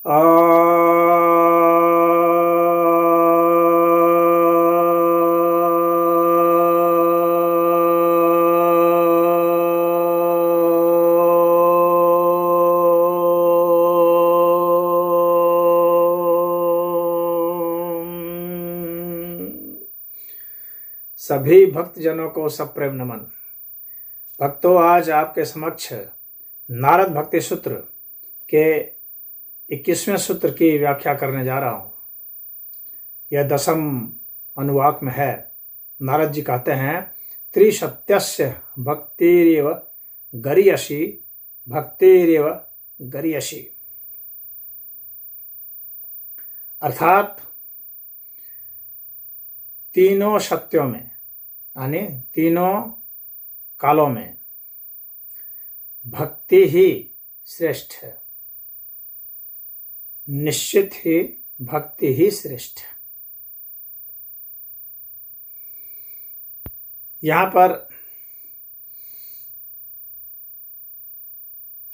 सभी भक्तजनों को सप्रेम नमन। भक्तों, आज आपके समक्ष नारद भक्ति सूत्र के 21वें सूत्र की व्याख्या करने जा रहा हूं। यह 10वें अनुवाक में है। नारद जी कहते हैं, त्रिसत्यस्य भक्तिरेव गरीयसी, भक्तिरेव गरीयसी। अर्थात तीनों सत्यों में, यानी तीनों कालों में भक्ति ही श्रेष्ठ है। निश्चित ही भक्ति ही श्रेष्ठ है। यहां पर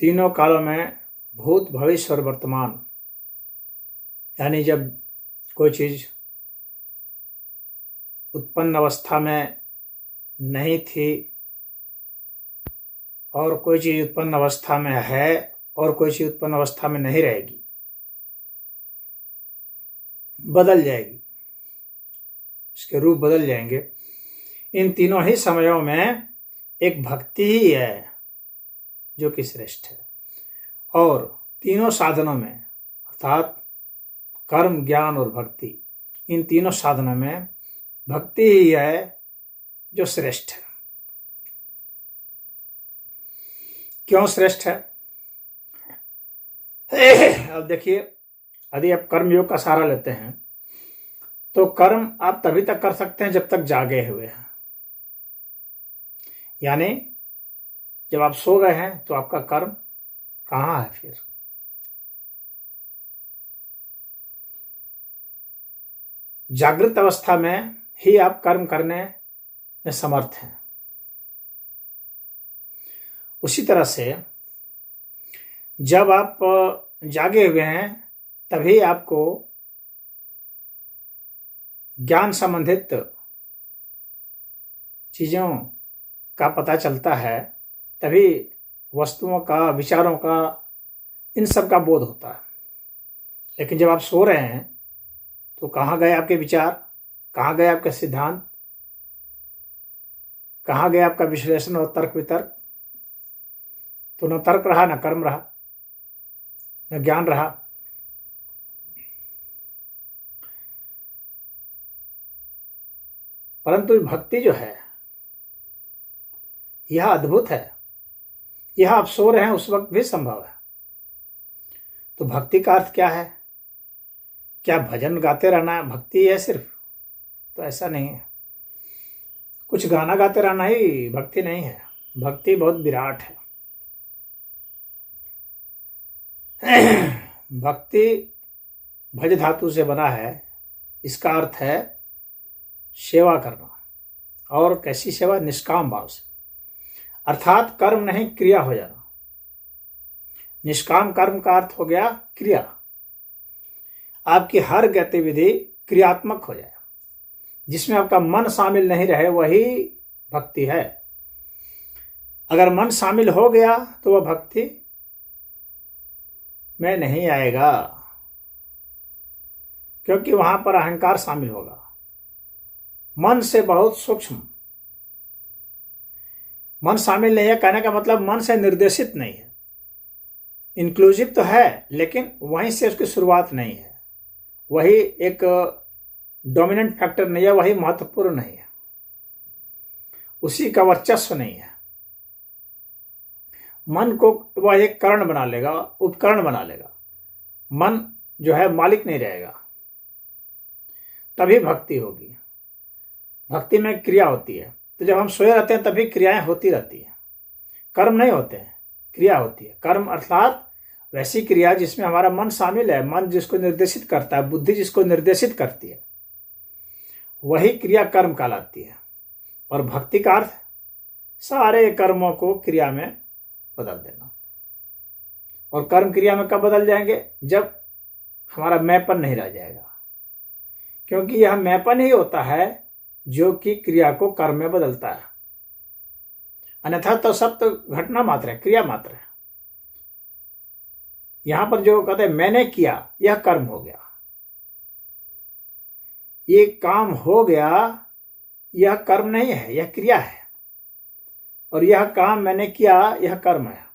तीनों कालों में भूत, भविष्य और वर्तमान, यानी जब कोई चीज उत्पन्न अवस्था में नहीं थी और कोई चीज उत्पन्न अवस्था में है और कोई चीज उत्पन्न अवस्था में नहीं रहेगी, बदल जाएगी, इसके रूप बदल जाएंगे। इन तीनों ही समयों में एक भक्ति ही है जो कि श्रेष्ठ है। और तीनों साधनों में, अर्थात कर्म, ज्ञान और भक्ति, इन तीनों साधनों में भक्ति ही है जो श्रेष्ठ है। क्यों श्रेष्ठ है? अब देखिए, यदि आप कर्म योग का सहारा लेते हैं तो कर्म आप तभी तक कर सकते हैं जब तक जागे हुए हैं। यानी जब आप सो गए हैं तो आपका कर्म कहाँ है फिर? जागृत अवस्था में ही आप कर्म करने में समर्थ हैं। उसी तरह से जब आप जागे हुए हैं तभी आपको ज्ञान संबंधित चीजों का पता चलता है, तभी वस्तुओं का, विचारों का, इन सब का बोध होता है। लेकिन जब आप सो रहे हैं तो कहाँ गए आपके विचार, कहाँ गए आपके सिद्धांत, कहाँ गए आपका विश्लेषण और तर्क वितर्क? तो न तर्क रहा, न कर्म रहा, न ज्ञान रहा। परंतु भक्ति जो है यह अद्भुत है। यह आप सो रहे हैं उस वक्त भी संभव है। तो भक्ति का अर्थ क्या है? क्या भजन गाते रहना भक्ति है सिर्फ? तो ऐसा नहीं है। कुछ गाना गाते रहना ही भक्ति नहीं है। भक्ति बहुत विराट है। भक्ति भज धातु से बना है। इसका अर्थ है सेवा करना। और कैसी सेवा? निष्काम भाव से, अर्थात कर्म नहीं, क्रिया हो जाना। निष्काम कर्म का अर्थ हो गया क्रिया। आपकी हर गतिविधि क्रियात्मक हो जाए, जिसमें आपका मन शामिल नहीं रहे, वही भक्ति है। अगर मन शामिल हो गया तो वह भक्ति में नहीं आएगा, क्योंकि वहां पर अहंकार शामिल होगा। मन से बहुत सूक्ष्म मन शामिल नहीं है। कहने का मतलब मन से निर्देशित नहीं है। इंक्लूसिव तो है, लेकिन वहीं से उसकी शुरुआत नहीं है। वही एक डोमिनेंट फैक्टर नहीं है, वही महत्वपूर्ण नहीं है, उसी का वर्चस्व नहीं है। मन को वह एक करण बना लेगा, उपकरण बना लेगा। मन जो है मालिक नहीं रहेगा। तभी भक्ति होगी। भक्ति में क्रिया होती है। तो जब हम सोए रहते हैं तभी क्रियाएं होती रहती हैं। कर्म नहीं होते हैं, क्रिया होती है। कर्म अर्थात वैसी क्रिया जिसमें हमारा मन शामिल है। मन जिसको निर्देशित करता है, बुद्धि जिसको निर्देशित करती है, वही क्रिया कर्म कहलाती है। और भक्ति का अर्थ सारे कर्मों को क्रिया में बदल देना। और कर्म क्रिया में कब बदल जाएंगे? जब हमारा मैंपन नहीं रह जाएगा, क्योंकि यह मैंपन ही होता है जो कि क्रिया को कर्म में बदलता है। अन्यथा तो सब तो घटना मात्र है, क्रिया मात्र है। यहां पर जो कहते हैं मैंने किया, यह कर्म हो गया। ये काम हो गया, यह कर्म नहीं है, यह क्रिया है। और यह काम मैंने किया, यह कर्म है।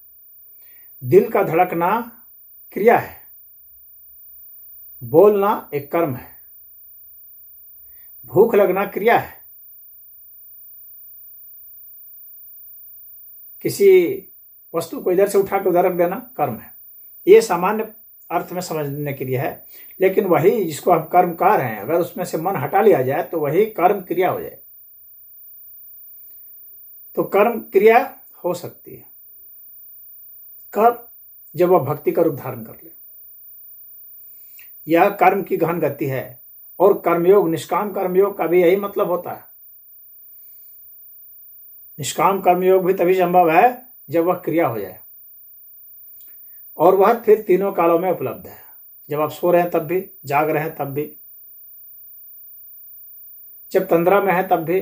दिल का धड़कना क्रिया है, बोलना एक कर्म है, भूख लगना क्रिया है, किसी वस्तु को इधर से उठा के उधर रख देना कर्म है। ये सामान्य अर्थ में समझने के लिए है, लेकिन वही जिसको हम कर्म कह रहे हैं, अगर उसमें से मन हटा लिया जाए तो वही कर्म क्रिया हो जाए। तो कर्म क्रिया हो सकती है कब? जब वह भक्ति का रूप धारण कर ले। यह कर्म की गहन गति है। और कर्मयोग, निष्काम कर्मयोग का भी यही मतलब होता है। निष्काम कर्मयोग भी तभी संभव है जब वह क्रिया हो जाए, और वह फिर तीनों कालों में उपलब्ध है। जब आप सो रहे हैं तब भी, जाग रहे हैं तब भी, जब तंद्रा में है तब भी,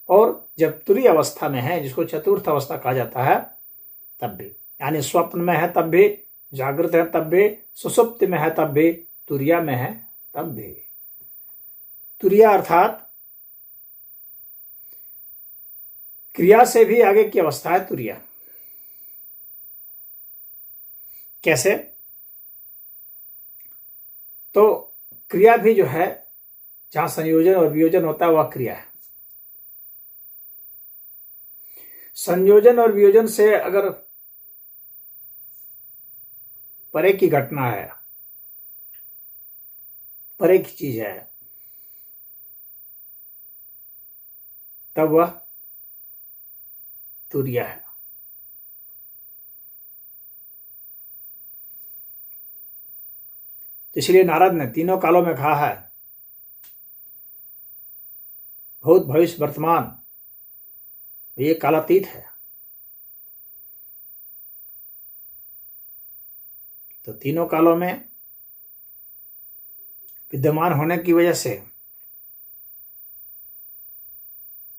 और जब तुरीय अवस्था में है, जिसको चतुर्थ अवस्था कहा जाता है, तब भी। यानी स्वप्न में है तब भी, जागृत है तब भी, सुषुप्ति में है तब भी, तुरीया में है तब भी। तुरीया अर्थात क्रिया से भी आगे की अवस्था है तुरीया। कैसे? तो क्रिया भी जो है, जहां संयोजन और वियोजन होता है, वह क्रिया है। संयोजन और वियोजन से अगर परे की घटना है, परे की चीज है, तब वह तुरीया है। तो इसलिए नारद ने तीनों कालों में कहा है, भूत भविष्य वर्तमान, ये कालातीत है। तो तीनों कालों में विद्यमान होने की वजह से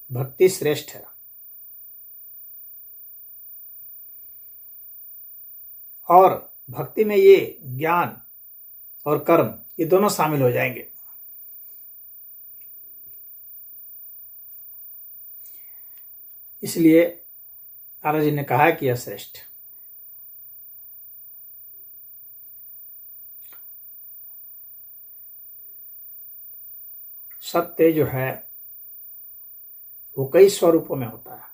भक्ति श्रेष्ठ है। और भक्ति में ये ज्ञान और कर्म, ये दोनों शामिल हो जाएंगे। इसलिए नारद जी ने कहा कि यह श्रेष्ठ। सत्य जो है वो कई स्वरूपों में होता है।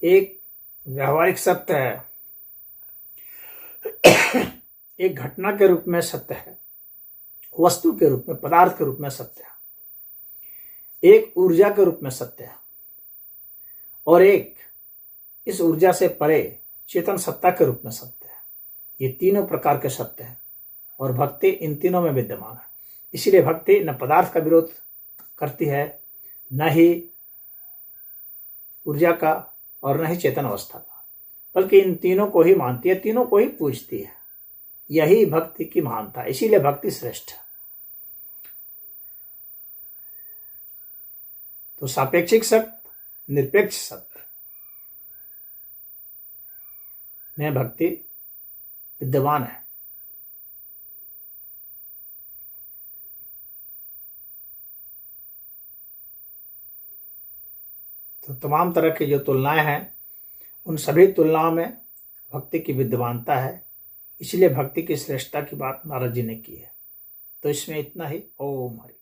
एक व्यावहारिक सत्य है, एक घटना के रूप में सत्य है, वस्तु के रूप में, पदार्थ के रूप में सत्य है, एक ऊर्जा के रूप में सत्य है, और एक इस ऊर्जा से परे चेतन सत्ता के रूप में सत्य है। ये तीनों प्रकार के सत्य हैं, और भक्ति इन तीनों में विद्यमान है। इसीलिए भक्ति न पदार्थ का विरोध करती है, न ही ऊर्जा का, और न ही चेतन अवस्था का, बल्कि इन तीनों को ही मानती है, तीनों को ही पूजती है। यही भक्ति की महानता है। इसीलिए भक्ति श्रेष्ठ है। तो सापेक्षिक सत्य, निरपेक्ष सत्य में भक्ति विद्यमान है। तो तमाम तरह की जो तुलनाएं हैं, उन सभी तुलनाओं में भक्ति की विद्यमानता है। इसलिए भक्ति की श्रेष्ठता की बात नारद जी ने की है। तो इसमें इतना ही। ओम हरि।